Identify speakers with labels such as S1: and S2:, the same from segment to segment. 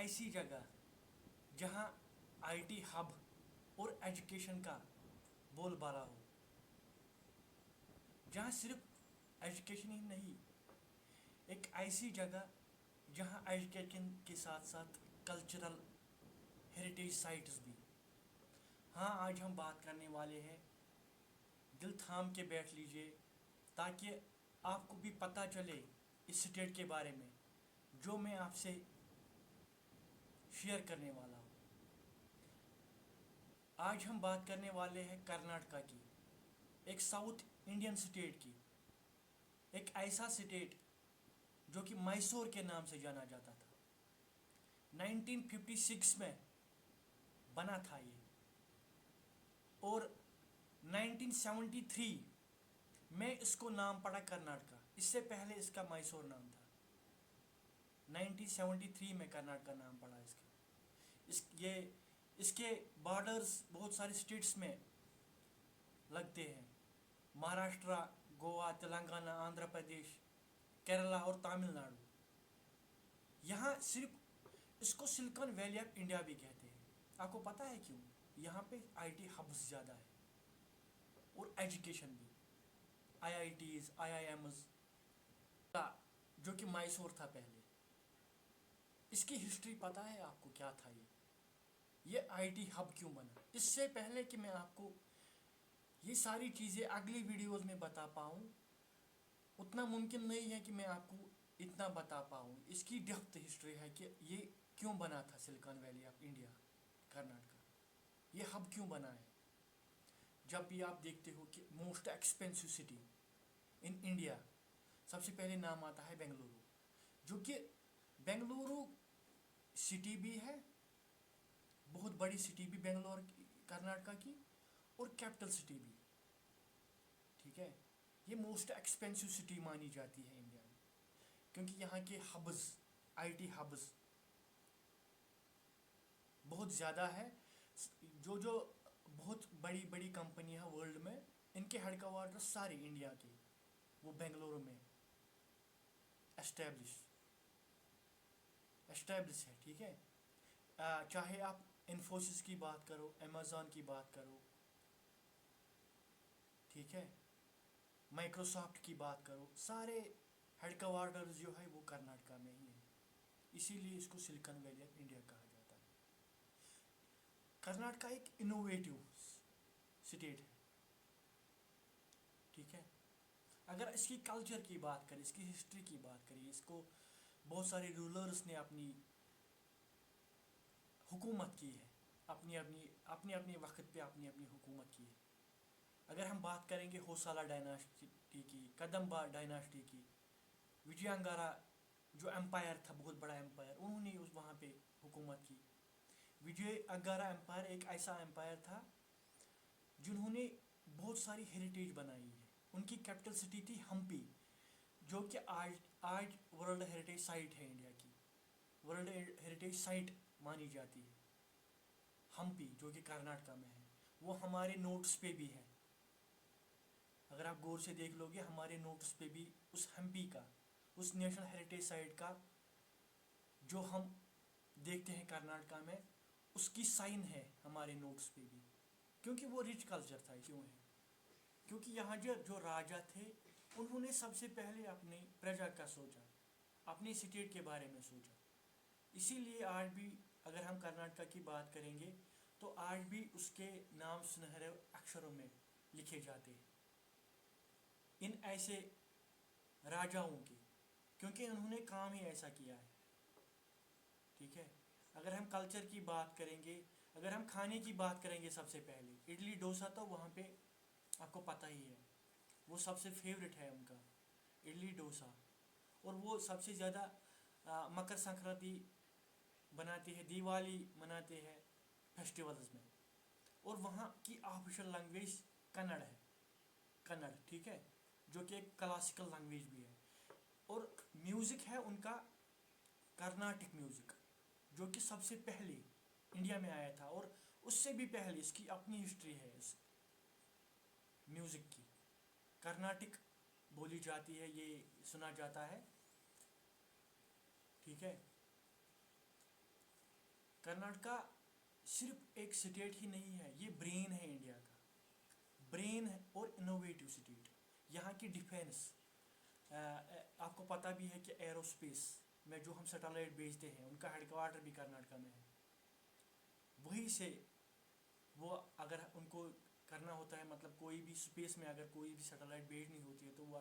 S1: ऐसी जगह जहां आईटी हब और एजुकेशन का बोलबाला हो, जहां सिर्फ एजुकेशन ही नहीं, एक ऐसी जगह जहां एजुकेशन के साथ साथ कल्चरल हेरिटेज साइट्स भी। हाँ, आज हम बात करने वाले हैं, दिल थाम के बैठ लीजिए ताकि आपको भी पता चले इस स्टेट के बारे में जो मैं आपसे शेयर करने वाला हूँ। आज हम बात करने वाले हैं कर्नाटका की, एक साउथ इंडियन स्टेट की, एक ऐसा स्टेट जो कि मैसूर के नाम से जाना जाता था। 1956 में बना था ये, और 1973 में इसको नाम पड़ा कर्नाटका। इससे पहले इसका मैसूर नाम था। 1973 में कर्नाटका नाम पड़ा इसका। इसके बॉर्डर्स बहुत सारे स्टेट्स में लगते हैं, महाराष्ट्र, गोवा, तेलंगाना, आंध्र प्रदेश, केरला और तमिलनाडु। यहाँ सिर्फ इसको सिलिकॉन वैली ऑफ इंडिया भी कहते हैं। आपको पता है क्यों? यहाँ पे आईटी हब्स ज़्यादा है और एजुकेशन भी, आईआईटीज, आईआईएम्स का, जो कि मैसूर था पहले। इसकी हिस्ट्री पता है आपको क्या था ये आईटी हब क्यों बना? इससे पहले कि मैं आपको ये सारी चीज़ें अगली वीडियोस में बता पाऊँ, उतना मुमकिन नहीं है कि मैं आपको इतना बता पाऊँ। इसकी डेप्थ हिस्ट्री है कि ये क्यों बना था silicon valley of India, Karnataka, ये हब क्यों बना है। जब भी आप देखते हो कि most expensive city in India, सबसे पहले नाम आता है बेंगलुरु, जो कि बेंगलुरु सिटी भी है, बहुत बड़ी सिटी भी बेंगलोर कर्नाटका की, और कैपिटल सिटी भी। ठीक है, ये मोस्ट एक्सपेंसिव सिटी मानी जाती है इंडिया में, क्योंकि यहाँ के हब्स, आईटी हब्स बहुत ज़्यादा है। जो बहुत बड़ी बड़ी कंपनियाँ हैं वर्ल्ड में, इनके हेडक्वार्टर सारे इंडिया के वो बेंगलुरु में एस्टेब्लिश है। ठीक है, चाहे आप इन्फोसिस की बात करो, अमेज़ॉन की बात करो, ठीक है, माइक्रोसॉफ्ट की बात करो, सारे हेडक्वार्टर्स जो है वो कर्नाटका में ही है। इसीलिए इसको सिलिकॉन वैली ऑफ इंडिया कहा जाता है। कर्नाटका एक इनोवेटिव स्टेट है। ठीक है, अगर इसकी कल्चर की बात करें, इसकी हिस्ट्री की बात करें, इसको बहुत सारे रूलर्स ने अपनी हुकूमत की है, अपनी वक्त पे अपनी हुकूमत की है। अगर हम बात करेंगे होसाला डायनास्टी की, कदम्बा डायनास्टी की, विजयंगारा जो एम्पायर था, बहुत बड़ा एम्पायर, उन्होंने वहाँ पे हुकूमत की। विजय अंगारा एम्पायर एक ऐसा एम्पायर था जिन्होंने बहुत सारी हेरिटेज बनाई है। उनकी कैपिटल सिटी थी हम्पी, जो कि आज वर्ल्ड हेरिटेज साइट है, इंडिया की वर्ल्ड हेरिटेज साइट मानी जाती है। हम्पी जो कि कर्नाटका में है, वो हमारे नोट्स पे भी है। अगर आप गौर से देख लोगे, हमारे नोट्स पे भी उस हम्पी का, उस नेशनल हेरिटेज साइट का जो हम देखते हैं कर्नाटका में, उसकी साइन है हमारे नोट्स पे भी, क्योंकि वो रिच कल्चर था। क्यों है? क्योंकि यहाँ जो राजा थे, उन्होंने सबसे पहले अपनी प्रजा का सोचा, अपनी स्टेट के बारे में सोचा। इसीलिए आज भी अगर हम कर्नाटका की बात करेंगे तो आज भी उसके नाम सुनहरे अक्षरों में लिखे जाते हैं, इन ऐसे राजाओं के, क्योंकि उन्होंने काम ही ऐसा किया है। ठीक है, अगर हम कल्चर की बात करेंगे, अगर हम खाने की बात करेंगे, सबसे पहले इडली डोसा तो वहाँ पे आपको पता ही है, वो सबसे फेवरेट है उनका, इडली डोसा। और वो सबसे ज़्यादा मकर संक्रांति बनाते हैं, दिवाली मनाते हैं फेस्टिवल्स में। और वहाँ की ऑफिशियल लैंग्वेज कन्नड़ है, कन्नड़, ठीक है, जो कि एक क्लासिकल लैंग्वेज भी है। और म्यूज़िक है उनका कर्नाटिक म्यूज़िक, जो कि सबसे पहले इंडिया में आया था, और उससे भी पहले इसकी अपनी हिस्ट्री है। इस म्यूज़िक की कर्नाटिक बोली जाती है, ये सुना जाता है। ठीक है, कर्नाटका सिर्फ एक स्टेट ही नहीं है, ये ब्रेन है इंडिया का, ब्रेन है और इनोवेटिव स्टेट। यहाँ की डिफेंस, आपको पता भी है कि एरोस्पेस में जो हम सैटेलाइट भेजते हैं उनका हेडक्वार्टर भी कर्नाटका में है। वहीं से वो अगर उनको करना होता है, मतलब कोई भी स्पेस में अगर कोई भी सैटेलाइट भेजनी होती है तो वो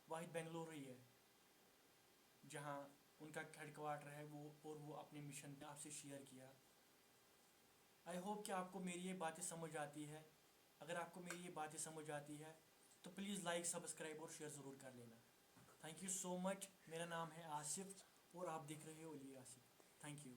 S1: वाहिद बेंगलोर ही है जहाँ उनका हेडक्वार्टर है वो, और वो अपने मिशन आपसे शेयर किया। आई होप कि आपको मेरी ये बातें समझ आती है। अगर आपको मेरी ये बातें समझ आती है तो प्लीज़ लाइक, सब्सक्राइब और शेयर ज़रूर कर लेना। Thank you so much. मेरा नाम है आसिफ और आप देख रहे हो ओली आसिफ। Thank you.